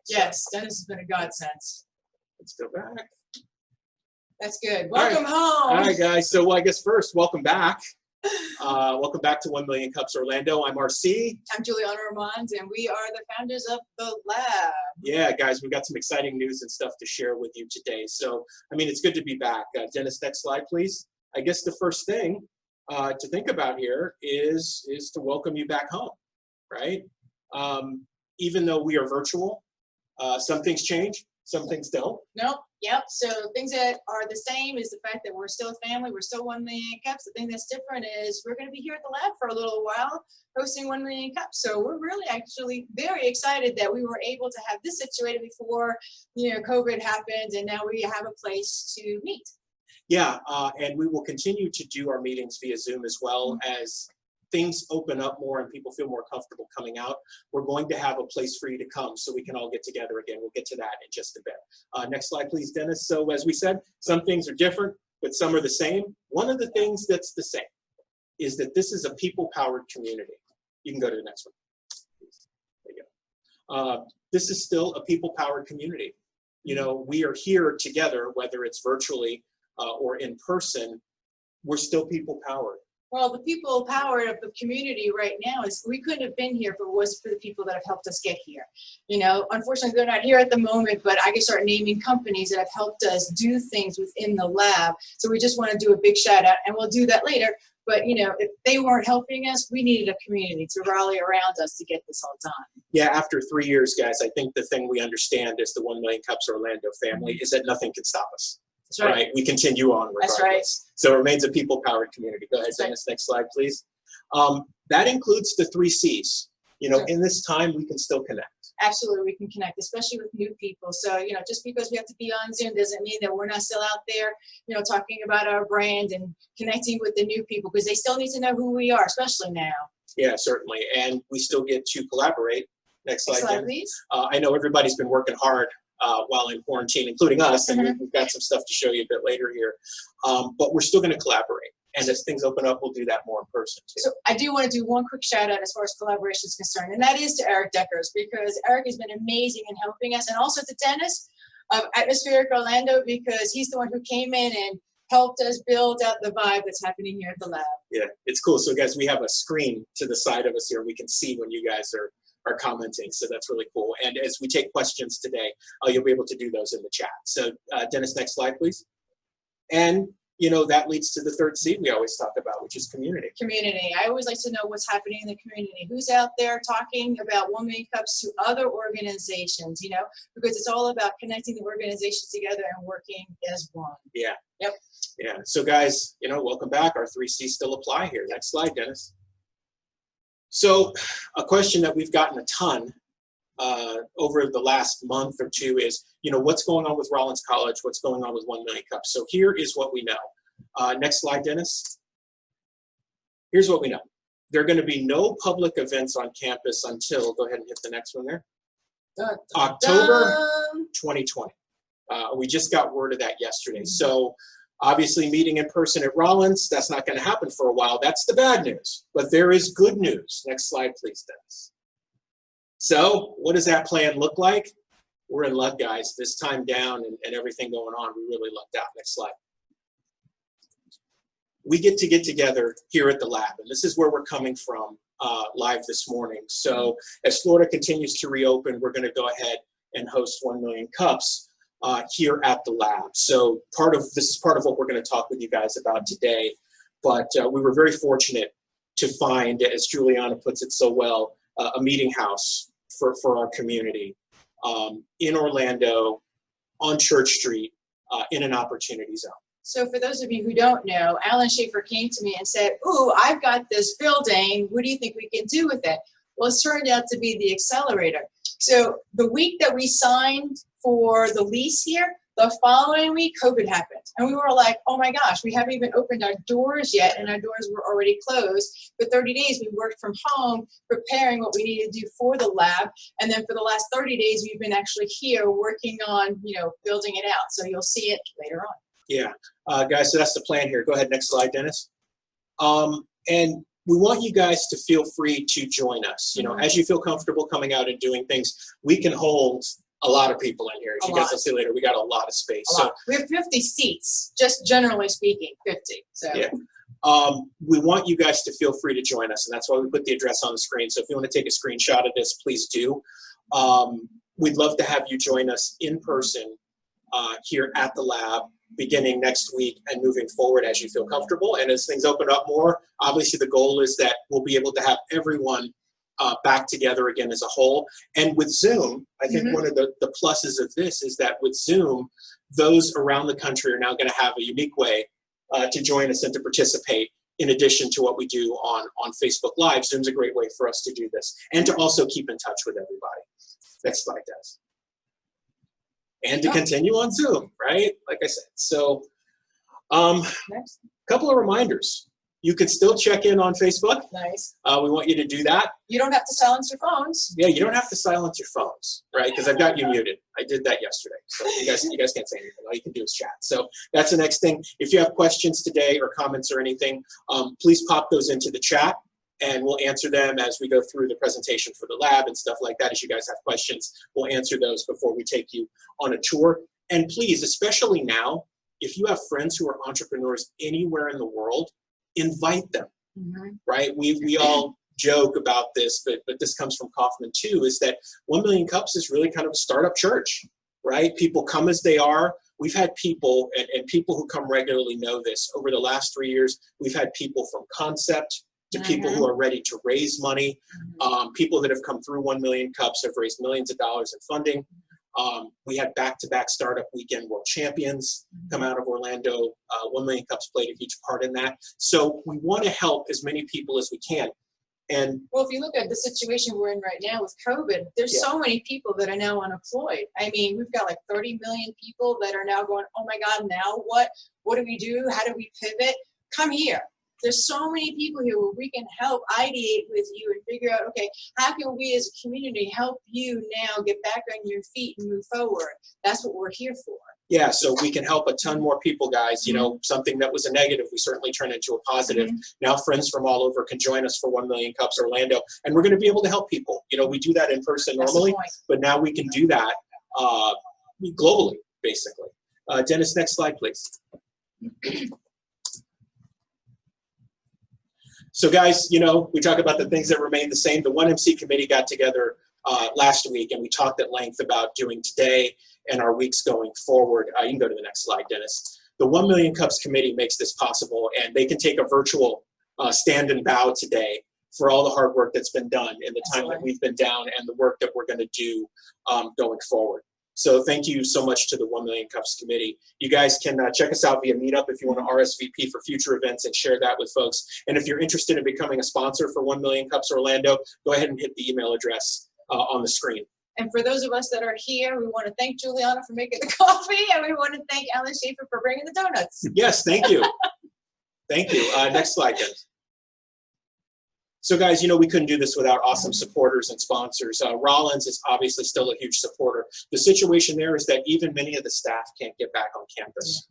So. Yes, Dennis has been a godsend. Let's go back. That's good. Welcome home. All right, guys. So I guess first, welcome back. Welcome back to 1 Million Cups Orlando. I'm RC. I'm Julianna RC, and we are the founders of the lab. Yeah, guys, we've got some exciting news and stuff to share with you today. So, I mean, it's good to be back. Dennis, next slide, please. I guess the first thing to think about here is to welcome you back home, right? Even though we are virtual, some things change, some things don't. Nope. Yep. So things that are the same is the fact that we're still a family. We're still 1 million cups. The thing that's different is we're going to be here at the lab for a little while hosting 1 million cups. So we're really actually very excited that we were able to have this situated before, COVID happened, and now we have a place to meet. Yeah, and we will continue to do our meetings via Zoom as well as things open up more and people feel more comfortable coming out. We're going to have a place for you to come so we can all get together again. We'll get to that in just a bit. Next slide, please, Dennis. So as we said, some things are different, but some are the same. One of the things that's the same is that this is a people-powered community. You can go to the next one. There you go. This is still a people-powered community. We are here together, whether it's virtually or in person, we're still people-powered. Well, the people power of the community right now is we couldn't have been here if it was for the people that have helped us get here. Unfortunately, they're not here at the moment, but I can start naming companies that have helped us do things within the lab. So we just want to do a big shout out, and we'll do that later. But, if they weren't helping us, we needed a community to rally around us to get this all done. Yeah, after 3 years, guys, I think the thing we understand as the 1 Million Cups Orlando family is that nothing can stop us. That's right. We continue on regardless. That's right. So it remains a people-powered community. Go ahead, Dennis. Right. Next slide, please. That includes the 3 C's. In this time, we can still connect. Absolutely, we can connect, especially with new people. So, just because we have to be on Zoom doesn't mean that we're not still out there, talking about our brand and connecting with the new people, because they still need to know who we are, especially now. Yeah, certainly. And we still get to collaborate. Next slide, please. I know everybody's been working hard while in quarantine, including us, and we've got some stuff to show you a bit later here. But we're still going to collaborate. And as things open up, we'll do that more in person too. So I do want to do one quick shout out as far as collaboration is concerned, and that is to Eric Deckers, because Eric has been amazing in helping us, and also to Dennis of Atmospheric Orlando, because he's the one who came in and helped us build out the vibe that's happening here at the lab. Yeah, it's cool. So guys, we have a screen to the side of us here. We can see when you guys are commenting, so that's really cool. And as we take questions today, you'll be able to do those in the chat. So Dennis, next slide, please. And that leads to the third C we always talk about, which is community. Community. I always like to know what's happening in the community. Who's out there talking about 1 Million Cups to other organizations, because it's all about connecting the organizations together and working as one. Yeah. Yep. Yeah. So guys, welcome back. Our 3 C's still apply here. Next slide, Dennis. So a question that we've gotten a ton over the last month or two is, what's going on with Rollins College? What's going on with 1 Million Cups? So here is what we know. Next slide, Dennis. Here's what we know. There are going to be no public events on campus until, go ahead and hit the next one there, October 2020. We just got word of that yesterday. So obviously, meeting in person at Rollins, that's not going to happen for a while. That's the bad news. But there is good news. Next slide, please, Dennis. So what does that plan look like? We're in luck, guys. This time down and everything going on, we really lucked out. Next slide. We get together here at the lab, and this is where we're coming from live this morning. So as Florida continues to reopen, we're going to go ahead and host 1 Million Cups here at the lab. So this is part of what we're going to talk with you guys about today. But we were very fortunate to find, as Juliana puts it so well, a meeting house for our community in Orlando on Church Street in an opportunity zone. So for those of you who don't know, Alan Schaefer came to me and said, "Ooh, I've got this building. What do you think we can do with it?" Well, it's turned out to be the accelerator. So the week that we signed for the lease here, the following week, COVID happened. And we were like, oh my gosh, we haven't even opened our doors yet, and our doors were already closed. For 30 days, we worked from home, preparing what we needed to do for the lab. And then for the last 30 days, we've been actually here working on, building it out. So you'll see it later on. Yeah, guys, so that's the plan here. Go ahead, next slide, Dennis. And we want you guys to feel free to join us. As you feel comfortable coming out and doing things, we can hold a lot of people in here. As you guys will see later, we got a lot of space. So we have 50 seats, just generally speaking, 50. So yeah. We want you guys to feel free to join us, and that's why we put the address on the screen. So if you want to take a screenshot of this, please do. We'd love to have you join us in person here at the lab beginning next week and moving forward as you feel comfortable. And as things open up more, obviously the goal is that we'll be able to have everyone back together again as a whole. And with Zoom, I think one of the pluses of this is that with Zoom, those around the country are now going to have a unique way to join us and to participate in addition to what we do on Facebook Live. Zoom's a great way for us to do this and to also keep in touch with everybody. Next slide, guys. And to continue on Zoom, right? Like I said. So a couple of reminders. You can still check in on Facebook. Nice. We want you to do that. You don't have to silence your phones. Yeah, you don't have to silence your phones, right? Because I've got you muted. I did that yesterday. So you guys can't say anything. All you can do is chat. So that's the next thing. If you have questions today or comments or anything, please pop those into the chat, and we'll answer them as we go through the presentation for the lab and stuff like that. As you guys have questions, we'll answer those before we take you on a tour. And please, especially now, if you have friends who are entrepreneurs anywhere in the world, invite them, right? We all joke about this, but this comes from Kaufman too, is that 1 Million Cups is really kind of a startup church, right? People come as they are. We've had people, and people who come regularly know this, over the last 3 years, we've had people from concept to people who are ready to raise money. People that have come through 1 Million Cups have raised millions of dollars in funding. We had back-to-back startup weekend world champions come out of Orlando. 1 Million Cups played a huge part in that. So we want to help as many people as we can. And well, if you look at the situation we're in right now with COVID, there's so many people that are now unemployed. I mean, we've got like 30 million people that are now going, oh my God, now what? What do we do? How do we pivot? Come here. There's so many people here where we can help ideate with you and figure out, okay, how can we as a community help you now get back on your feet and move forward? That's what we're here for. Yeah, so we can help a ton more people, guys. You know, something that was a negative, we certainly turn into a positive. Now friends from all over can join us for 1 Million Cups Orlando, and we're going to be able to help people. You know, we do that in person normally, but now we can do that globally, basically. Dennis, next slide, please. So guys, you know, we talk about the things that remain the same. The 1MC committee got together last week, and we talked at length about doing today and our weeks going forward. You can go to the next slide, Dennis. The 1 Million Cups committee makes this possible, and they can take a virtual stand and bow today for all the hard work that's been done in the time that we've been down and the work that we're going to do going forward. So thank you so much to the 1 Million Cups committee. You guys can check us out via Meetup if you want to RSVP for future events and share that with folks. And if you're interested in becoming a sponsor for 1 Million Cups Orlando, go ahead and hit the email address on the screen. And for those of us that are here, we want to thank Juliana for making the coffee, and we want to thank Alan Schaefer for bringing the donuts. Yes, thank you. Thank you. Next slide, guys. So guys, you know, we couldn't do this without awesome supporters and sponsors. Rollins is obviously still a huge supporter. The situation there is that even many of the staff can't get back on campus.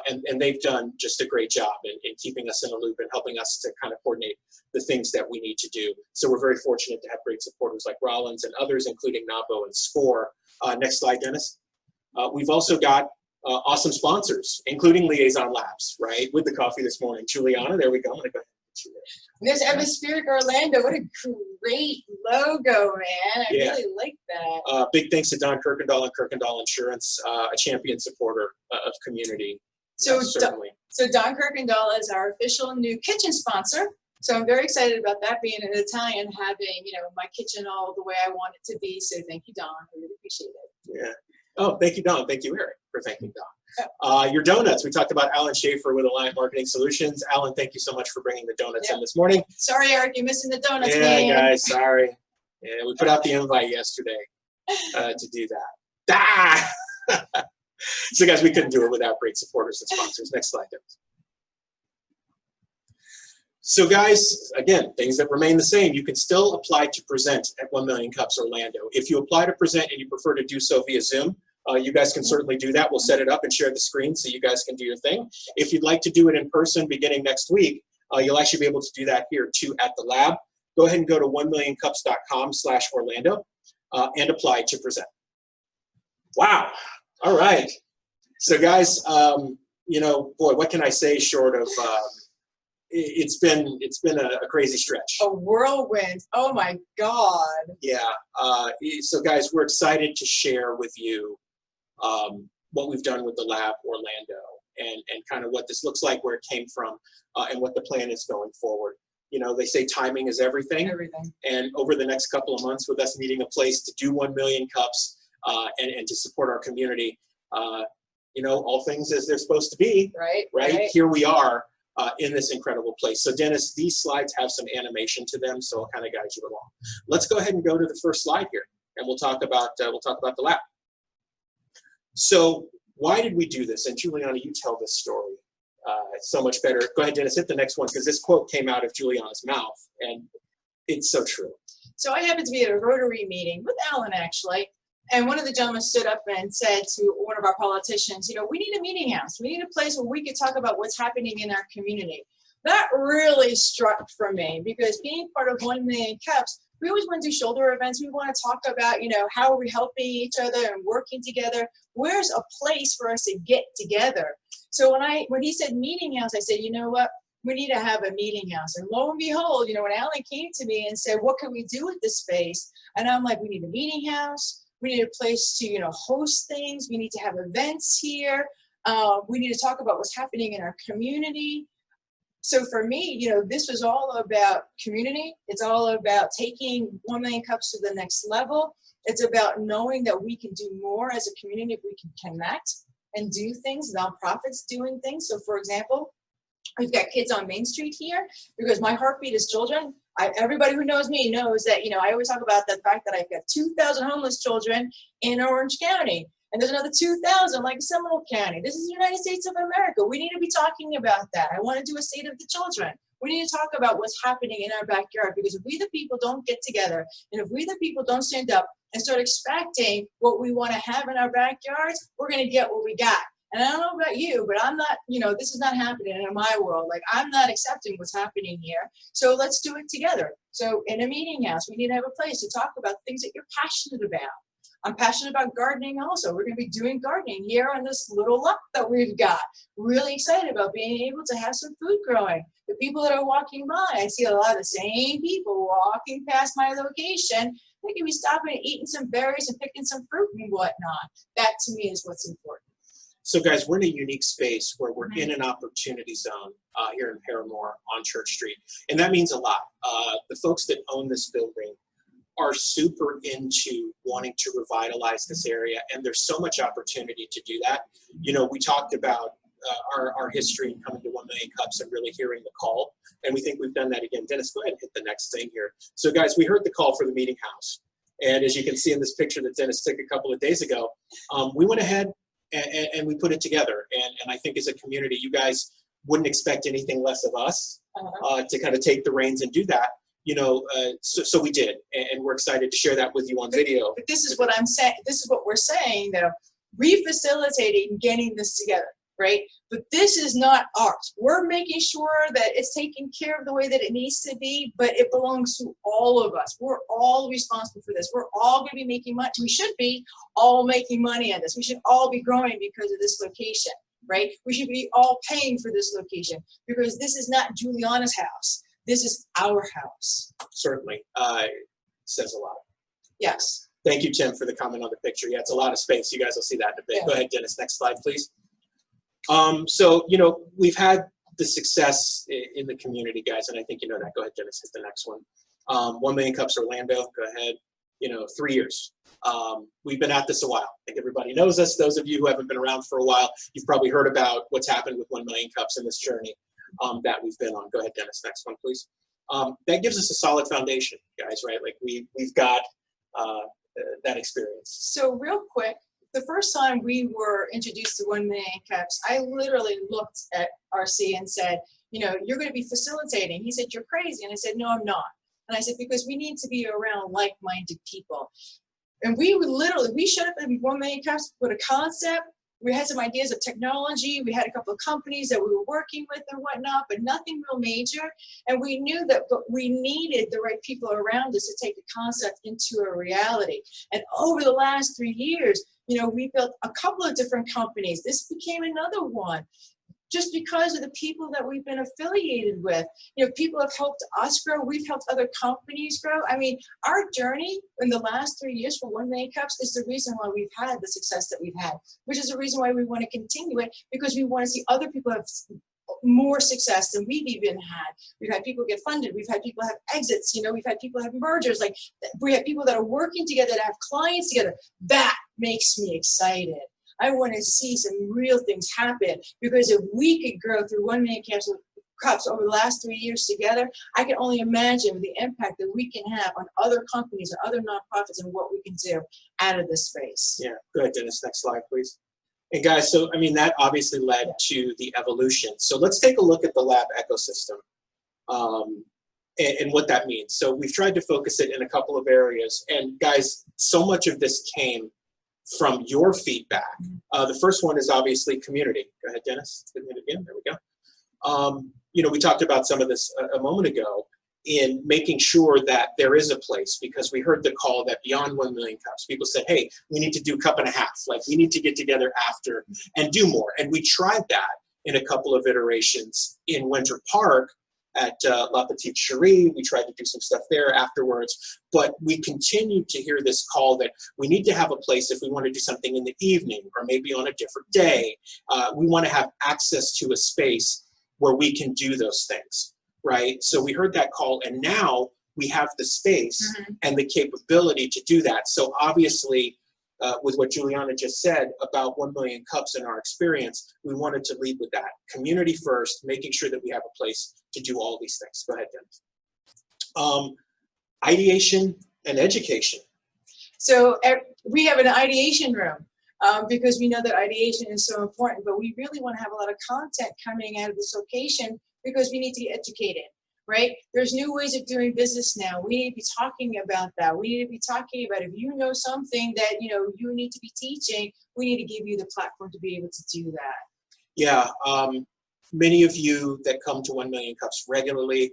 And they've done just a great job in keeping us in a loop and helping us to kind of coordinate the things that we need to do. So we're very fortunate to have great supporters like Rollins and others, including NAPO and SCORE. Next slide, Dennis. We've also got awesome sponsors, including Liaison Labs, right? With the coffee this morning. Juliana, there we go. I'm gonna go ahead. There's Atmospheric Orlando. What a great logo, man. I really like that. Big thanks to Don Kirkendall and Kirkendall Insurance, a champion supporter of community. So Don Kirkendall is our official new kitchen sponsor. So I'm very excited about that, being an Italian, having, you know, my kitchen all the way I want it to be. So thank you, Don. I really appreciate it. Yeah. Oh, thank you, Don. Thank you, Eric, for thanking Don. Your donuts. We talked about Alan Schaefer with Alliant Marketing Solutions. Alan, thank you so much for bringing the donuts in this morning. Sorry, Eric, you're missing the donuts, man. Guys, sorry. Yeah, we put out the invite yesterday to do that. So, guys, we couldn't do it without great supporters and sponsors. Next slide, guys. So, guys, again, things that remain the same. You can still apply to present at 1 Million Cups Orlando. If you apply to present and you prefer to do so via Zoom, you guys can certainly do that. We'll set it up and share the screen so you guys can do your thing. If you'd like to do it in person beginning next week, you'll actually be able to do that here too at the lab. Go ahead and go to 1millioncups.com/Orlando and apply to present. Wow. All right. So guys, you know, boy, what can I say short of, it's been a crazy stretch. A whirlwind. Oh my God. Yeah. So guys, we're excited to share with you what we've done with the lab Orlando and kind of what this looks like, where it came from, and what the plan is going forward. You know, they say timing is everything. Everything. And over the next couple of months, with us needing a place to do 1 million cups and to support our community, you know, all things as they're supposed to be. Right. Here we are in this incredible place. So Dennis, these slides have some animation to them, so I'll kind of guide you along. Let's go ahead and go to the first slide here, and we'll talk about the lab. So why did we do this? And Juliana, you tell this story so much better. Go ahead, Dennis, hit the next one, because this quote came out of Juliana's mouth, and it's so true. So I happened to be at a Rotary meeting with Alan, actually, and one of the gentlemen stood up and said to one of our politicians, you know, we need a meeting house. We need a place where we could talk about what's happening in our community. That really struck for me, because being part of 1 Million Cups, we always want to do shoulder events. We want to talk about, you know, how are we helping each other and working together? Where's a place for us to get together? So when he said meeting house, I said, you know what? We need to have a meeting house. And lo and behold, you know, when Alan came to me and said, what can we do with this space? And I'm like, we need a meeting house. We need a place to, you know, host things. We need to have events here. We need to talk about what's happening in our community. So for me, you know, this was all about community. It's all about taking 1 Million Cups to the next level. It's about knowing that we can do more as a community if we can connect and do things, nonprofits doing things. So for example, we've got Kids on Main Street here, because my heartbeat is children. Everybody who knows me knows that, you know, I always talk about the fact that I've got 2,000 homeless children in Orange County. And there's another 2,000 like Seminole County. This is the United States of America. We need to be talking about that. I want to do a state of the children. We need to talk about what's happening in our backyard, because if we the people don't get together, and if we the people don't stand up and start expecting what we want to have in our backyards, we're going to get what we got. And I don't know about you, but I'm not, you know, this is not happening in my world. Like, I'm not accepting what's happening here. So let's do it together. So in a meeting house, we need to have a place to talk about things that you're passionate about. I'm passionate about gardening also. We're going to be doing gardening here on this little lot that we've got. Really excited about being able to have some food growing. The people that are walking by, I see a lot of the same people walking past my location. They can be stopping and eating some berries and picking some fruit and whatnot. That to me is what's important. So guys, we're in a unique space where we're in an opportunity zone here in Paramore on Church Street. And that means a lot. The folks that own this building are super into wanting to revitalize this area, and there's so much opportunity to do that. You know, we talked about our history in coming to 1 Million Cups and really hearing the call, and we think we've done that again. Dennis, go ahead and hit the next thing here. So guys, we heard the call for the meeting house, and as you can see in this picture that Dennis took a couple of days ago, we went ahead and we put it together, and I think as a community, you guys wouldn't expect anything less of us to kind of take the reins and do that. You know, so we did, and we're excited to share that with you on video. But this is what I'm saying. This is what we're saying, though. Re-facilitating, getting this together, right? But this is not ours. We're making sure that it's taken care of the way that it needs to be, but it belongs to all of us. We're all responsible for this. We're all going to be making money. We should be all making money on this. We should all be growing because of this location, right? We should be all paying for this location, because this is not Juliana's house. This is our house. Certainly. Says a lot. Yes. Thank you, Tim, for the comment on the picture. Yeah, it's a lot of space. You guys will see that in a bit. Yeah. Go ahead, Dennis. Next slide, please. So, you know, we've had the success in the community, guys, and I think you know that. Go ahead, Dennis. Hit the next one. 1 Million Cups Orlando. Go ahead. You know, 3 years. We've been at this a while. I think everybody knows us. Those of you who haven't been around for a while, you've probably heard about what's happened with 1 Million Cups in this journey that we've been on. Go ahead, Dennis. Next one, please. That gives us a solid foundation, guys, right? Like we've got that experience. So real quick, the first time we were introduced to 1 Million Cups, I literally looked at RC and said, you know, you're going to be facilitating. He said, you're crazy. And I said, no, I'm not. And I said, because we need to be around like-minded people. And we would literally, we showed up at 1 Million Cups with a concept, we had some ideas of technology. We had a couple of companies that we were working with and whatnot, but nothing real major. And we knew that, but we needed the right people around us to take the concept into a reality. And over the last 3 years, you know, we built a couple of different companies. This became another one, just because of the people that we've been affiliated with. You know, people have helped us grow. We've helped other companies grow. I mean, our journey in the last 3 years for 1 Million Cups is the reason why we've had the success that we've had, which is the reason why we want to continue it, because we want to see other people have more success than we've even had. We've had people get funded. We've had people have exits. You know, we've had people have mergers. Like, we have people that are working together, that have clients together. That makes me excited. I want to see some real things happen, because if we could grow through 1 Million Cups over the last 3 years together, I can only imagine the impact that we can have on other companies or other nonprofits and what we can do out of this space. Yeah, go ahead, Dennis. Next slide, please. And guys, so I mean, that obviously led to the evolution. So let's take a look at the lab ecosystem and what that means. So we've tried to focus it in a couple of areas. And guys, so much of this came from your feedback. The first one is obviously community. Go ahead, Dennis. Hit it again. There we go. You know, we talked about some of this a moment ago in making sure that there is a place, because we heard the call that beyond 1 Million Cups, people said, hey, we need to do 1.5 cups. Like, we need to get together after and do more. And we tried that in a couple of iterations in Winter Park at La Petite Cherie. We tried to do some stuff there afterwards, but we continued to hear this call that we need to have a place if we want to do something in the evening or maybe on a different day. We want to have access to a space where we can do those things, right? So we heard that call, and now we have the space and the capability to do that. So obviously, with what Julianna just said about 1 Million Cups in our experience, we wanted to lead with that. Community first, making sure that we have a place to do all these things. Go ahead, Dennis. Ideation and education. So we have an ideation room because we know that ideation is so important, but we really want to have a lot of content coming out of this location because we need to get educated. Right? There's new ways of doing business now. We need to be talking about that. We need to be talking about, if you know something that you need to be teaching, we need to give you the platform to be able to do that. Yeah, many of you that come to 1 Million Cups regularly,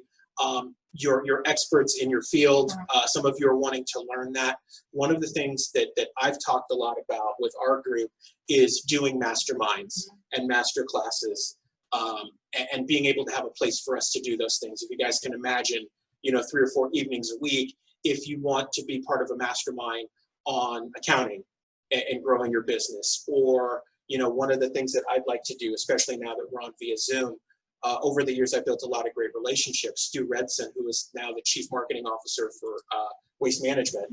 you're experts in your field. Some of you are wanting to learn that. One of the things that I've talked a lot about with our group is doing masterminds and master classes. And being able to have a place for us to do those things. If you guys can imagine, 3 or 4 evenings a week, if you want to be part of a mastermind on accounting and growing your business, or, one of the things that I'd like to do, especially now that we're on via Zoom, over the years, I've built a lot of great relationships. Stu Redson, who is now the Chief Marketing Officer for Waste Management,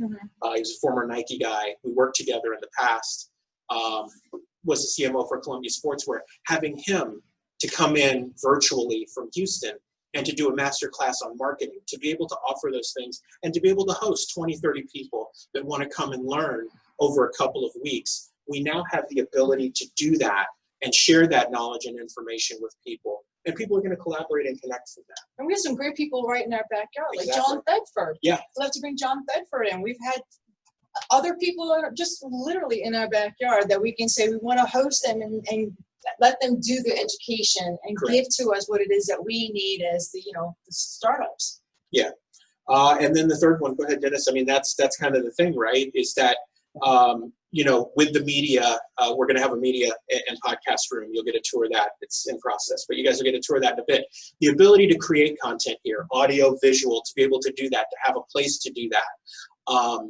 he's a former Nike guy. We worked together in the past, was the CMO for Columbia Sportswear. Having him to come in virtually from Houston and to do a master class on marketing, to be able to offer those things and to be able to host 20, 30 people that want to come and learn over a couple of weeks. We now have the ability to do that and share that knowledge and information with people. And people are going to collaborate and connect from that. And we have some great people right in our backyard, like John Thedford. Yeah. We'll have to bring John Thedford in. We've had other people just literally in our backyard that we can say we want to host them and let them do the education and give to us what it is that we need as the startups. Yeah. And then the third one, go ahead, Dennis. I mean, that's kind of the thing, right? Is that, with the media, we're going to have a media and podcast room. You'll get a tour of that. It's in process, but you guys will get a tour of that in a bit. The ability to create content here, audio, visual, to be able to do that, to have a place to do that.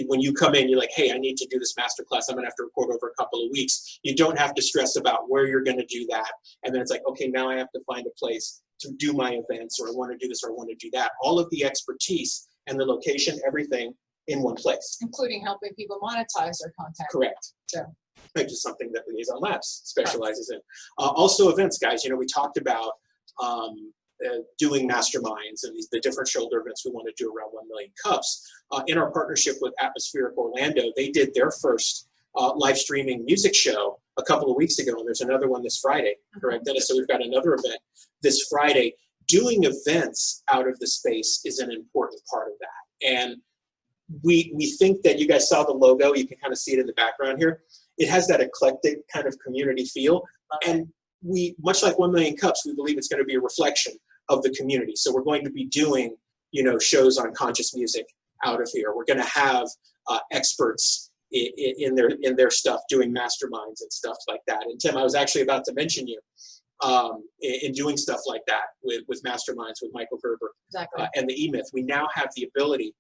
When you come in, you're like, hey, I need to do this masterclass. I'm going to have to record over a couple of weeks. You don't have to stress about where you're going to do that. And then it's like, okay, now I have to find a place to do my events, or I want to do this, or I want to do that. All of the expertise and the location, everything in one place. Including helping people monetize their content. Correct. So. Which is something that Liaison Labs specializes in. Also events, guys. We talked about doing masterminds and the different shoulder events we want to do around 1 Million Cups. In our partnership with Atmospheric Orlando, they did their first live streaming music show a couple of weeks ago, and there's another one this Friday, correct, Dennis? So we've got another event this Friday. Doing events out of the space is an important part of that. And we think that you guys saw the logo. You can kind of see it in the background here. it has that eclectic kind of community feel. And we, much like 1 Million Cups, we believe it's going to be a reflection of the community. So we're going to be doing, you know, shows on conscious music out of here. We're going to have experts in their stuff, doing masterminds and stuff like that. And Tim, I was actually about to mention you in doing stuff like that with masterminds with Michael Gerber. Exactly. And the E-Myth. We now have the ability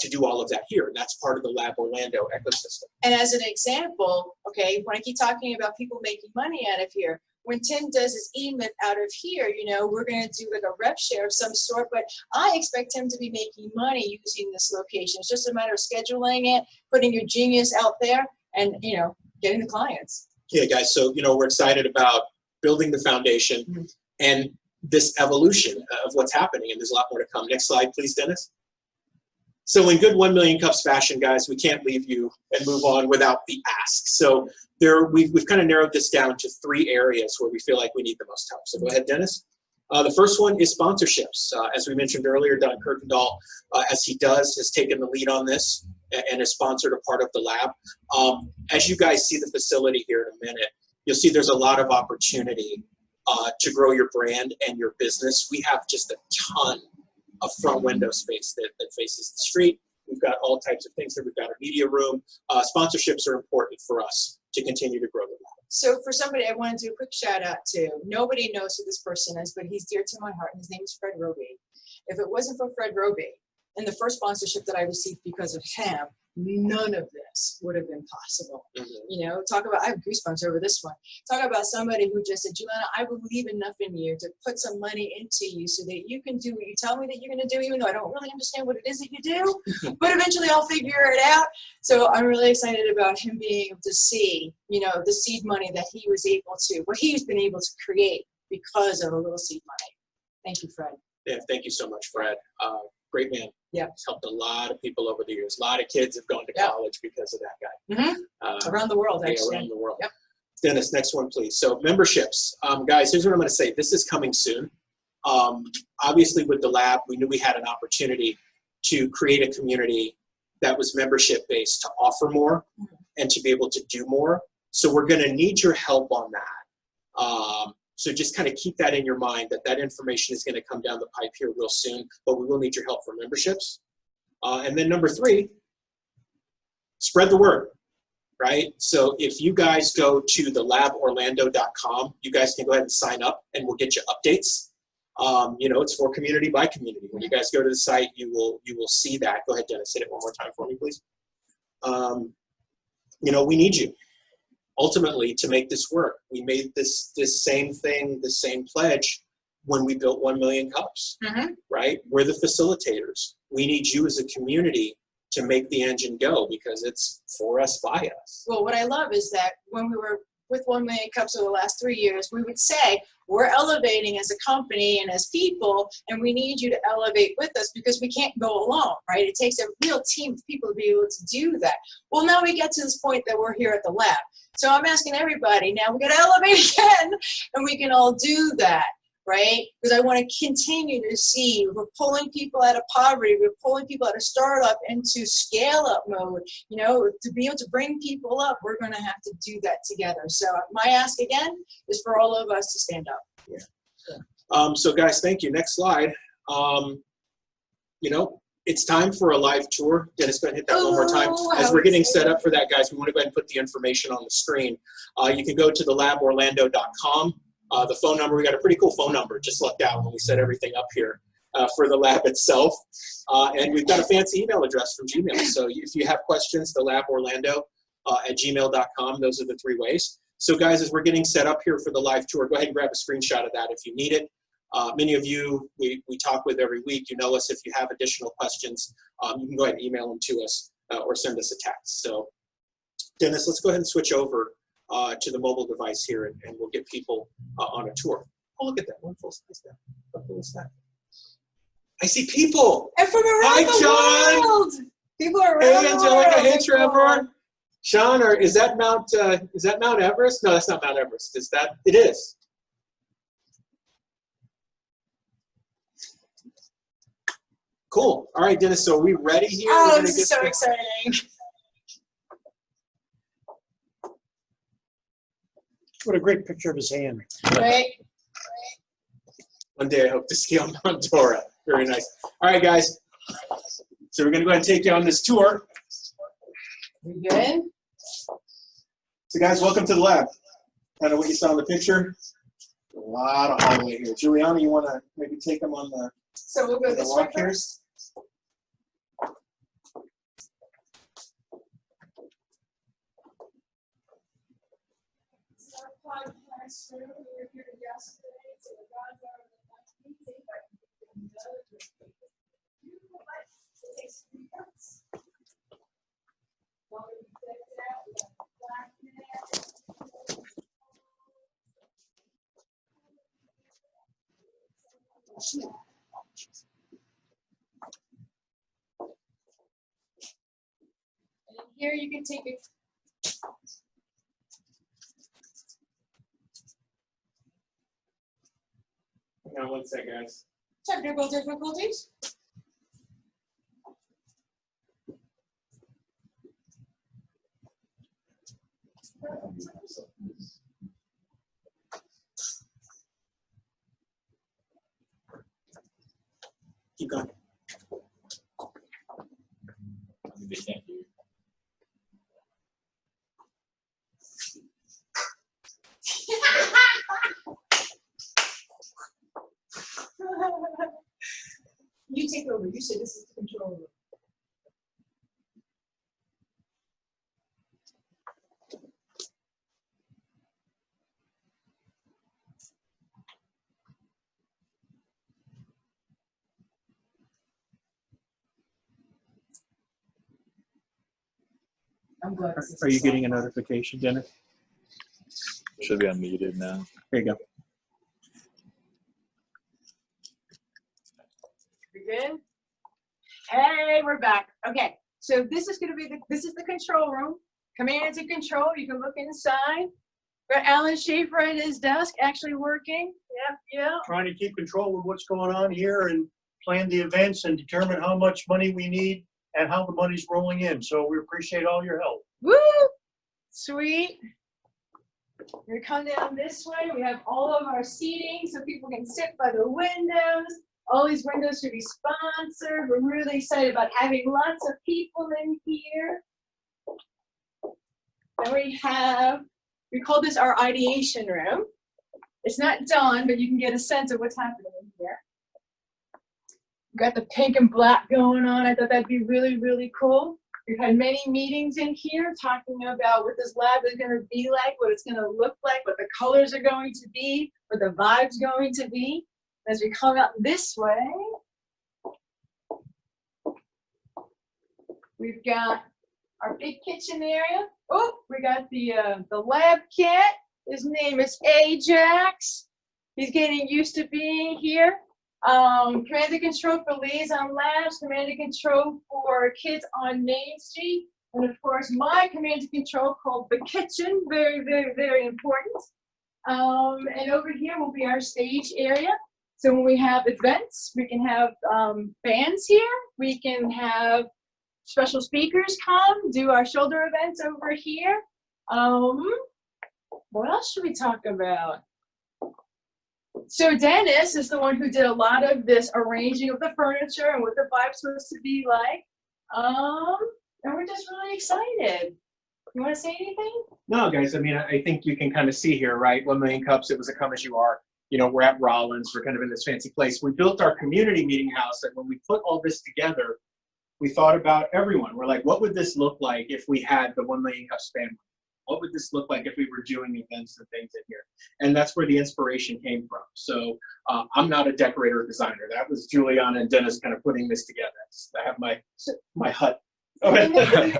to do all of that here. And that's part of the Lab Orlando ecosystem. And as an example, okay, when I keep talking about people making money out of here, when Tim does his E-Myth out of here, you know, we're going to do like a rev share of some sort, but I expect him to be making money using this location. It's just a matter of scheduling it, putting your genius out there, and, you know, getting the clients. Yeah, guys, so, you know, we're excited about building the foundation and this evolution of what's happening, and there's a lot more to come. Next slide, please, Dennis. So in good 1 Million Cups fashion, guys, we can't leave you and move on without the ask. So we've kind of narrowed this down to 3 areas where we feel like we need the most help. So go ahead, Dennis. The first one is sponsorships. As we mentioned earlier, Don Kirkendall, as he does, has taken the lead on this and has sponsored a part of the lab. As you guys see the facility here in a minute, you'll see there's a lot of opportunity to grow your brand and your business. We have just a ton of front window space that faces the street. We've got all types of things there. We've got a media room. Sponsorships are important for us to continue to grow the lab. So for somebody I want to do a quick shout out to, nobody knows who this person is, but he's dear to my heart, and his name is Fred Roby. If it wasn't for Fred Roby and the first sponsorship that I received because of him, none of this would have been possible. You know, talk about, I have goosebumps over this one. Talk about somebody who just said, Julianna, I believe enough in you to put some money into you so that you can do what you tell me that you're going to do, even though I don't really understand what it is that you do, but eventually I'll figure it out. So I'm really excited about him being able to see, you know, the seed money that he was able to, what he's been able to create because of a little seed money. Thank you, Fred. Yeah, thank you so much, Fred. Great man. Yeah. He's helped a lot of people over the years. A lot of kids have gone to college because of that guy. Around the world, actually. Yeah, around the world. Yep. Dennis, next one, please. So memberships. Guys, here's what I'm going to say. This is coming soon. Obviously, with the lab, we knew we had an opportunity to create a community that was membership-based to offer more and to be able to do more. So we're going to need your help on that. So just kind of keep that in your mind, that information is going to come down the pipe here real soon, but we will need your help for memberships. And then number 3, spread the word, right? So if you guys go to thelaborlando.com, you guys can go ahead and sign up and we'll get you updates. You know, it's for community by community. When you guys go to the site, you will see that. Go ahead, Dennis, hit it one more time for me, please. You know, we need you. Ultimately, to make this work. We made this same thing, the same pledge when we built 1 Million Cups, right? We're the facilitators. We need you as a community to make the engine go because it's for us, by us. Well, what I love is that when we were with 1 Million Cups over the last 3 years, we would say, we're elevating as a company and as people, and we need you to elevate with us because we can't go alone, right? It takes a real team of people to be able to do that. Well, now we get to this point that we're here at the lab. So I'm asking everybody, now we're going to elevate again, and we can all do that, right? Because I want to continue to see we're pulling people out of poverty, we're pulling people out of startup into scale-up mode. You know, to be able to bring people up, we're going to have to do that together. So my ask again is for all of us to stand up. Yeah. So guys, thank you. Next slide. You know, it's time for a live tour. Dennis, go ahead and hit that one more time. As we're getting set up for that, guys, we want to go ahead and put the information on the screen. You can go to thelaborlando.com. The phone number, we got a pretty cool phone number. Just lucked out when we set everything up here for the lab itself. And we've got a fancy email address from Gmail. So if you have questions, thelaborlando@gmail.com. Those are the 3 ways. So guys, as we're getting set up here for the live tour, go ahead and grab a screenshot of that if you need it. Many of you we talk with every week. You know us. If you have additional questions, you can go ahead and email them to us or send us a text. So Dennis, let's go ahead and switch over to the mobile device here, and we'll get people on a tour. Oh, look at that. One full size there. How cool is that? I see people. And from around the world. People are around Hey, Angelica. Hey, Trevor. Sean, is that Mount Everest? No, that's not Mount Everest. Is that? It is. Cool. All right, Dennis. So are we ready here? Oh, this is so exciting. What a great picture of his hand. Right? One day I hope to scale Mount Dora. Very nice. All right, guys. So we're going to go ahead and take you on this tour. We good? So guys, welcome to the lab. Kind of what you saw in the picture. A lot of hallway here. Juliana, you want to maybe take them on the, So we'll go the this way walk here? first. This is our podcast room. We were here yesterday, so the gods are the next meeting, but you would like to take some notes. While we check it out, we got the black mat. And here you can take it. Hang on one sec, guys. Technical difficulties. Keep going. They can't hear. You take over. You say this is the control room. I'm glad. Are you getting a notification, Dennis? Should be unmuted now. There you go. We good? Hey, we're back. Okay, so this is going to be this is the control room. Command and control. You can look inside. Got Alan Schaefer at his desk, actually working. Yep. Trying to keep control of what's going on here and plan the events and determine how much money we need and how the money's rolling in. So we appreciate all your help. Woo! Sweet. We come down this way. We have all of our seating so people can sit by the windows. All these windows should be sponsored. We're really excited about having lots of people in here. Then we call this our ideation room. It's not done, but you can get a sense of what's happening in here. We've got the pink and black going on. I thought that'd be really, really cool. We've had many meetings in here talking about what this lab is going to be like, what it's going to look like, what the colors are going to be, what the vibe's going to be. As we come out this way, we've got our big kitchen area. Oh, we got the lab cat. His name is Ajax. He's getting used to being here. Command and control for liaison labs, command and control for kids on Main Street, and of course my command and control called the kitchen, very, very, very important. And over here will be our stage area. So when we have events, we can have bands here, we can have special speakers come, do our shoulder events over here. What else should we talk about? So Dennis is the one who did a lot of this arranging of the furniture and what the vibe's supposed to be like. And we're just really excited. You want to say anything? No, guys, I mean, I think you can kind of see here, right? 1 million cups, it was a come as you are. You know, we're at Rollins, we're kind of in this fancy place. We built our community meeting house, and when we put all this together, we thought about everyone. We're like, what would this look like if we had the 1 million cups family? What would this look like if we were doing events and things in here? And that's where the inspiration came from. So I'm not a decorator or designer. That was Juliana and Dennis kind of putting this together. I have my hut.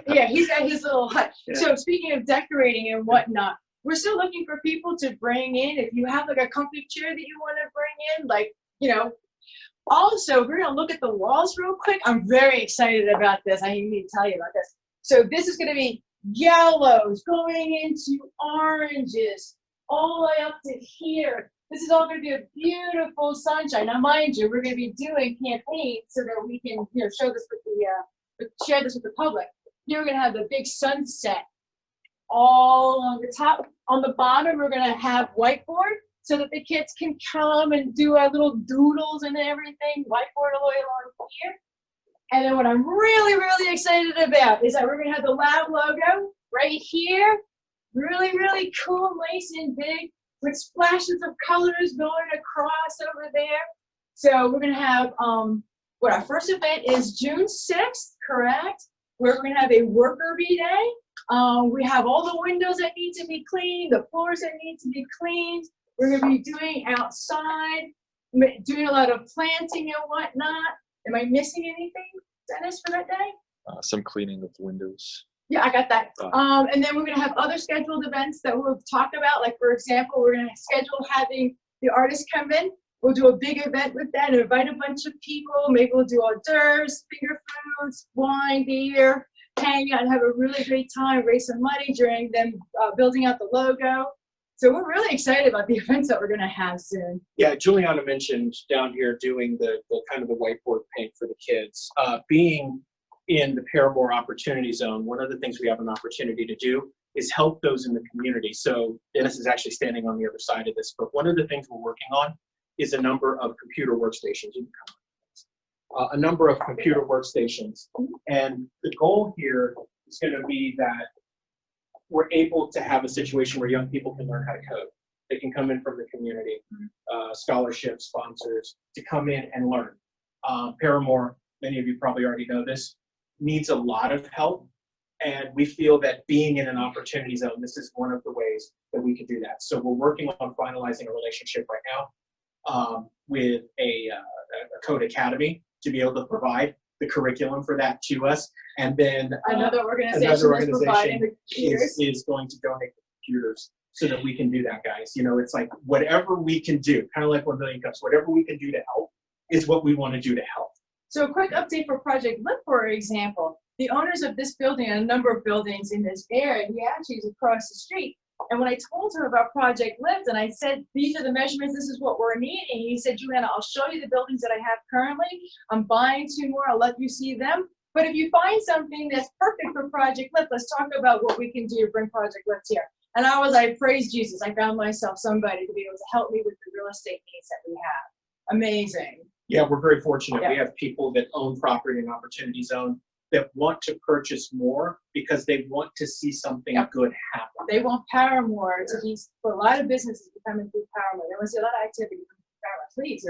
Yeah, he's got his little hut. Yeah. So speaking of decorating and whatnot, we're still looking for people to bring in. If you have like a comfy chair that you want to bring in, like, you know. Also, we're going to look at the walls real quick. I'm very excited about this. I need to tell you about this. So this is going to be yellows going into oranges all the way up to here. This is all going to be a beautiful sunshine. Now, mind you, we're going to be doing campaigns so that we can, you know, show this with share this with the public. Here we're going to have the big sunset all on the top. On the bottom, we're gonna have whiteboard so that the kids can come and do our little doodles and everything, whiteboard all the way along here. And then what I'm really, really excited about is that we're gonna have the lab logo right here. Really, really cool, nice and big, with splashes of colors going across over there. So we're gonna have, what our first event is June 6th, correct? Where we're gonna have a worker bee day. We have all the windows that need to be cleaned, the floors that need to be cleaned. We're gonna be doing outside, doing a lot of planting and whatnot. Am I missing anything, Dennis, for that day? Some cleaning of windows. Yeah, I got that. And then we're gonna have other scheduled events that we'll talk about. Like, for example, we're gonna schedule having the artists come in. We'll do a big event with that and invite a bunch of people. Maybe we'll do hors d'oeuvres, finger foods, wine, beer, hang out and have a really great time, raise some money during them building out the logo. So we're really excited about the events that we're gonna have soon. Yeah, Juliana mentioned down here doing the kind of the whiteboard paint for the kids. Being in the Paramore Opportunity Zone, one of the things we have an opportunity to do is help those in the community. So Dennis is actually standing on the other side of this, but one of the things we're working on is a number of computer workstations. A number of computer workstations. And the goal here is going to be that we're able to have a situation where young people can learn how to code. They can come in from the community, scholarships, sponsors, to come in and learn. Paramore, many of you probably already know this, needs a lot of help. And we feel that being in an opportunity zone, this is one of the ways that we can do that. So we're working on finalizing a relationship right now with a Code Academy to be able to provide the curriculum for that to us. And then Another organization is providing the computers. is going to donate the computers so that we can do that, guys. You know, it's like whatever we can do, kind of like 1 Million Cups, whatever we can do to help is what we want to do to help. So a quick update for Project Lift, for example. The owners of this building and a number of buildings in this area, he actually is across the street. And when I told him about Project Lift and I said, these are the measurements, this is what we're needing, he said, Julianna, I'll show you the buildings that I have currently. I'm buying 2 more, I'll let you see them. But if you find something that's perfect for Project Lift, let's talk about what we can do to bring Project Lift here. And I was like, praise Jesus, I found myself somebody to be able to help me with the real estate needs that we have. Amazing. Yeah, we're very fortunate. Yeah. We have people that own property in Opportunity Zone that want to purchase more because they want to see something good happen. They want Paramore to be, for a lot of businesses to come and do Paramore. They want to see a lot of activity from Paramore. Please,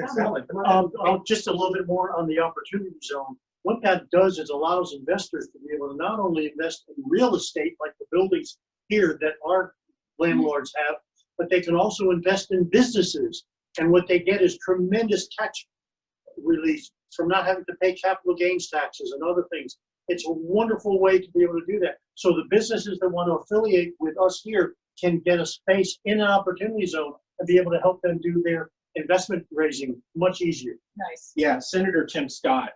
come on. Just a little bit more on the opportunity zone. What that does is allows investors to be able to not only invest in real estate like the buildings here that our landlords have, but they can also invest in businesses. And what they get is tremendous tax relief from not having to pay capital gains taxes and other things. It's a wonderful way to be able to do that. So the businesses that want to affiliate with us here can get a space in an opportunity zone and be able to help them do their investment raising much easier. Nice. Yeah, Senator Tim Scott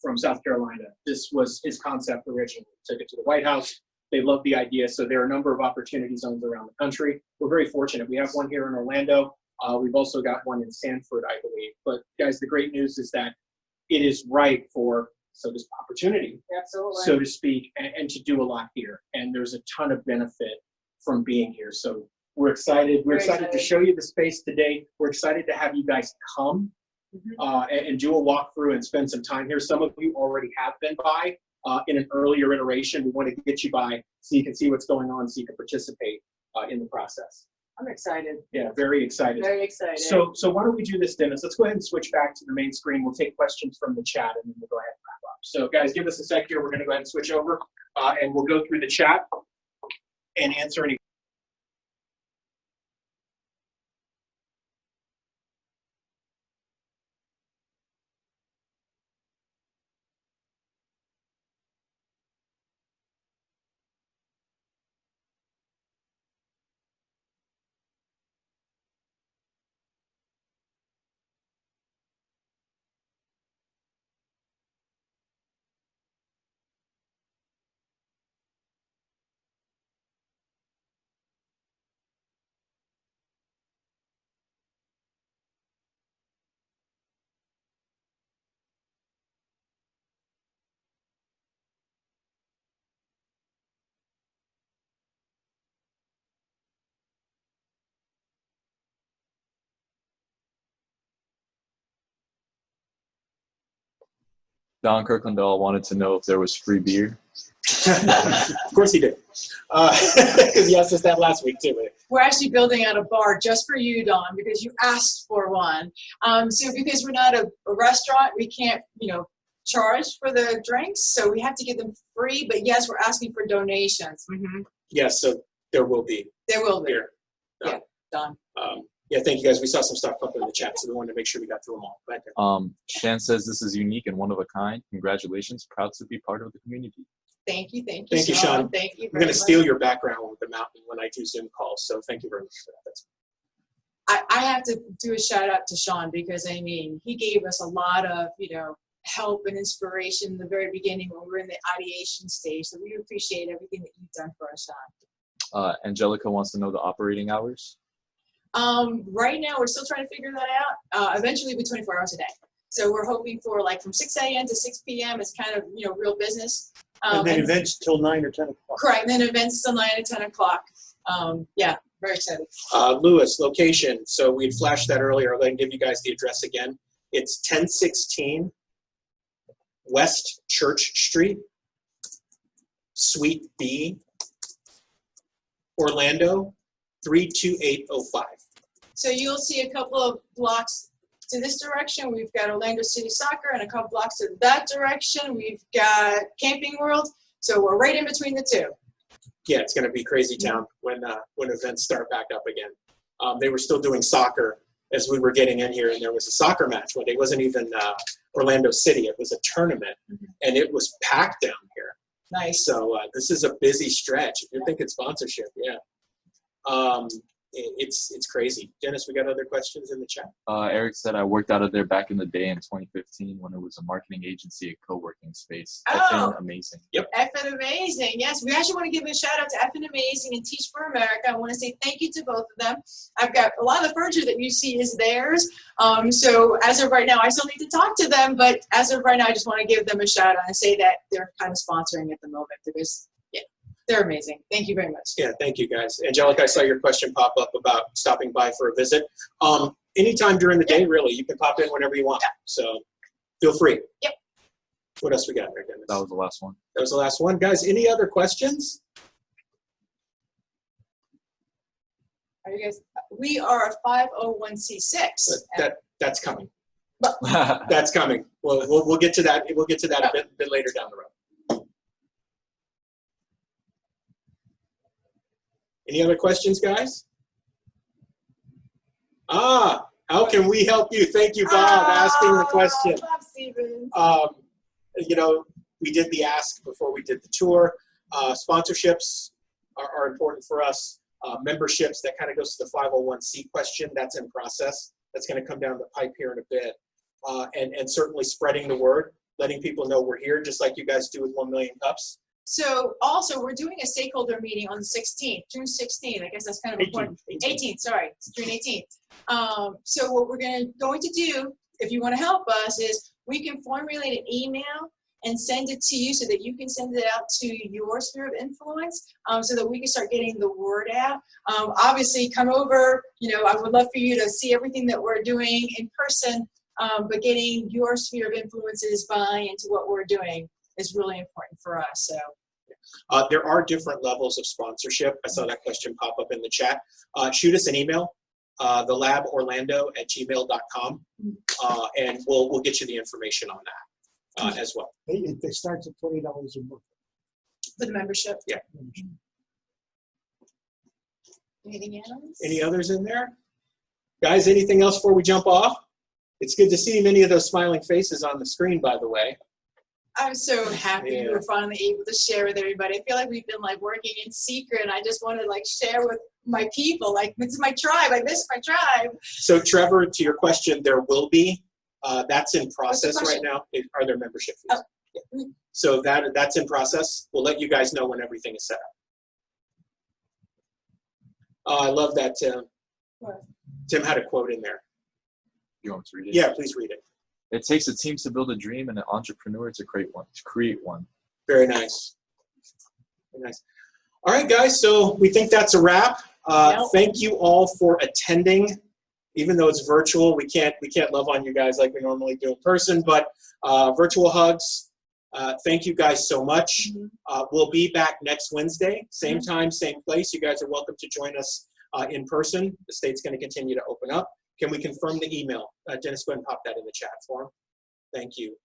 from South Carolina, this was his concept originally. Took it to the White House. They loved the idea. So there are a number of opportunity zones around the country. We're very fortunate. We have one here in Orlando. We've also got one in Sanford, I believe. But guys, the great news is that it is ripe for this opportunity, Absolutely. so to speak, and to do a lot here. And there's a ton of benefit from being here. So we're excited. We're excited to show you the space today. We're excited to have you guys come and do a walkthrough and spend some time here. Some of you already have been by in an earlier iteration. We want to get you by so you can see what's going on, so you can participate in the process. I'm excited. Yeah, very excited. Very excited. So why don't we do this, Dennis? Let's go ahead and switch back to the main screen. We'll take questions from the chat, and then we'll go ahead and wrap up. So guys, give us a sec here. We're going to go ahead and switch over, and we'll go through the chat and answer any Don Kirklandall wanted to know if there was free beer. Of course he did. Because he asked us that last week too. We're actually building out a bar just for you, Dawn, because you asked for one. So because we're not a restaurant, we can't, charge for the drinks. So we have to give them free. But yes, we're asking for donations. Yes, so there will be There will be. beer. Yeah, Dawn. Yeah, thank you guys. We saw some stuff up in the chat, so we wanted to make sure we got through them all. Shan says this is unique and one of a kind. Congratulations. Proud to be part of the community. Thank you, Thank you, Sean. Thank you I'm very going to steal your background with the mountain when I do Zoom calls, so thank you very much for that. I have to do a shout out to Sean because he gave us a lot of help and inspiration in the very beginning when we were in the ideation stage. So we appreciate everything that you've done for us, Sean. Angelica wants to know the operating hours. Right now we're still trying to figure that out. Eventually it'll be 24 hours a day. So we're hoping for from 6 a.m. to 6 p.m. It's kind of real business. And then events till 9 or 10 o'clock. Correct. And then events till 9 or 10 o'clock. Yeah, very excited. Lewis, location. So we had flashed that earlier. I'll go ahead and give you guys the address again. It's 1016 West Church Street, Suite B, Orlando, 32805. So you'll see a couple of blocks to this direction. We've got Orlando City Soccer, and a couple blocks to that direction. We've got Camping World. So we're right in between the two. Yeah, it's going to be crazy town when events start back up again. They were still doing soccer as we were getting in here, and there was a soccer match when it wasn't even Orlando City. It was a tournament, and it was packed down here. Nice. So this is a busy stretch. If you're thinking sponsorship, yeah. It's crazy. Dennis, we got other questions in the chat? Eric said, I worked out of there back in the day in 2015 when it was a marketing agency, a co-working space. Oh. Amazing. Yep. Effin' Amazing. Yes, we actually want to give a shout out to Effin' Amazing and Teach for America. I want to say thank you to both of them. I've got a lot of the furniture that you see is theirs. So as of right now, I still need to talk to them, but as of right now, I just want to give them a shout out and say that they're kind of sponsoring at the moment because they're amazing. Thank you very much. Yeah, thank you guys. Angelica, I saw your question pop up about stopping by for a visit. Anytime during the day, really. You can pop in whenever you want. Yeah. So feel free. Yep. What else we got there, Dennis? That was the last one. That was the last one. Guys, any other questions? Are you guys? We are a 501c6. That's coming. That's coming. We'll get to that. We'll get to that a bit later down the road. Any other questions, guys? How can we help you? Thank you, Bob, asking the question. Bob Stevens. We did the ask before we did the tour. Sponsorships are important for us. Memberships, that kind of goes to the 501c question. That's in process. That's going to come down the pipe here in a bit. And certainly spreading the word, letting people know we're here, just like you guys do with 1 Million Cups. So also, we're doing a stakeholder meeting on the 16th, June 16th. I guess that's kind of important. 18th, sorry, it's June 18th. So what we're going to do, if you want to help us, is we can formulate an email and send it to you so that you can send it out to your sphere of influence so that we can start getting the word out. Obviously, come over. I would love for you to see everything that we're doing in person, but getting your sphere of influence's buy into what we're doing is really important for us. So there are different levels of sponsorship. I saw that question pop up in the chat. Shoot us an email, thelaborlando@gmail.com, and we'll get you the information on that as well. It starts at $20 a month. for the membership. Yeah. Anything else? Any others in there? Guys, anything else before we jump off? It's good to see many of those smiling faces on the screen, by the way. I'm so happy we're finally able to share with everybody. I feel like we've been working in secret, and I just want to share with my people. This is my tribe. This is my tribe. So Trevor, to your question, there will be. That's in process right now. Are there membership fees? Oh. Yeah. So that's in process. We'll let you guys know when everything is set up. I love that, Tim. What? Tim had a quote in there. You want me to read it? Yeah, please read it. It takes a team to build a dream and an entrepreneur to create one. Very nice. Very nice. All right, guys. So we think that's a wrap. Thank you all for attending even though it's virtual, we can't love on you guys like we normally do in person, but virtual hugs. Thank you guys so much. We'll be back next Wednesday, same time, same place. You guys are welcome to join us in person. The state's going to continue to open up. Can we confirm the email? Dennis, go ahead and pop that in the chat for him. Thank you.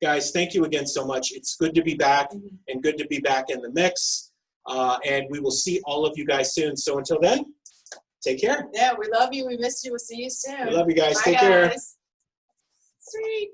Guys, thank you again so much. It's good to be back and good to be back in the mix. And we will see all of you guys soon. So until then, take care. Yeah, we love you. We miss you. We'll see you soon. We love you guys. Bye, Take care. guys. Sweet.